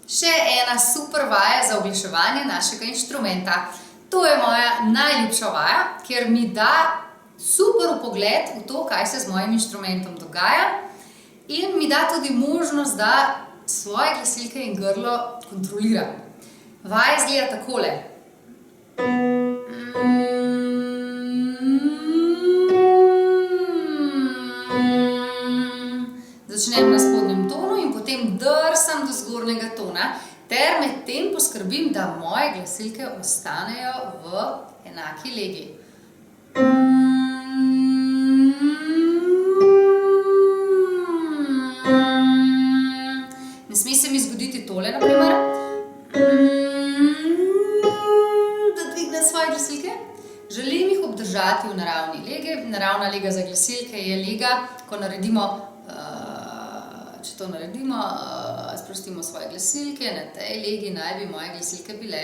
Še ena super vaja za oglaševanje našega inštrumenta. To je moja najljubša vaja, ker mi da super vpogled v to, kaj se z mojim inštrumentom dogaja in mi da tudi možnost, da svoje glasilke in grlo kontroliram. Vaja izgleda takole. Začnem na spodnjem tonu in potem drsam do zgornjega tona ter med tem poskrbim, da moje glasilke ostanejo v enaki legi. Ne sme se mi zgoditi tole, na primer, da dvignem svoje glasilke. Želim jih obdržati v naravni legi. Naravna lega za glasilke je lega, ko naredimo, sprostimo svoje glasilke, na tej legi naj bi moje glasilke bile.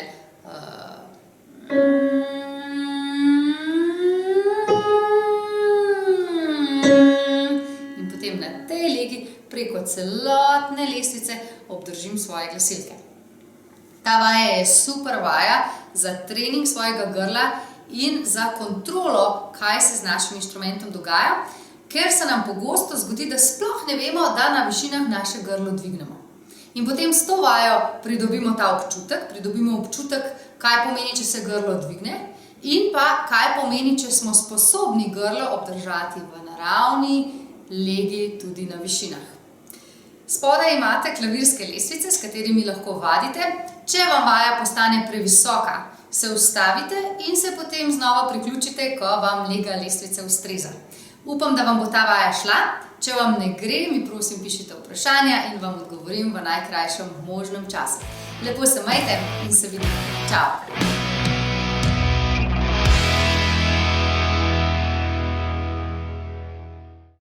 In potem na tej legi preko celotne lestvice obdržim svoje glasilke. Ta vaja je super vaja za trening svojega grla in za kontrolo, kaj se z našim inštrumentom dogaja, ker se nam pogosto zgodi, da sploh ne vemo, da na višinah naše grlo dvignemo. In potem s to vajo pridobimo ta občutek, kaj pomeni, če se grlo dvigne in pa kaj pomeni, če smo sposobni grlo obdržati v naravni legi tudi na višinah. Spodaj imate klavirske lestvice, s katerimi lahko vadite. Če vam vaja postane previsoka, se ustavite in se potem znova priključite, ko vam lega lestvice ustreza. Upam, da vam bo ta vaja šla. Če vam ne gre, mi prosim pišite vprašanja in vam odgovorim v najkrajšem možnem času. Lepo se majte in se vidimo. Čau!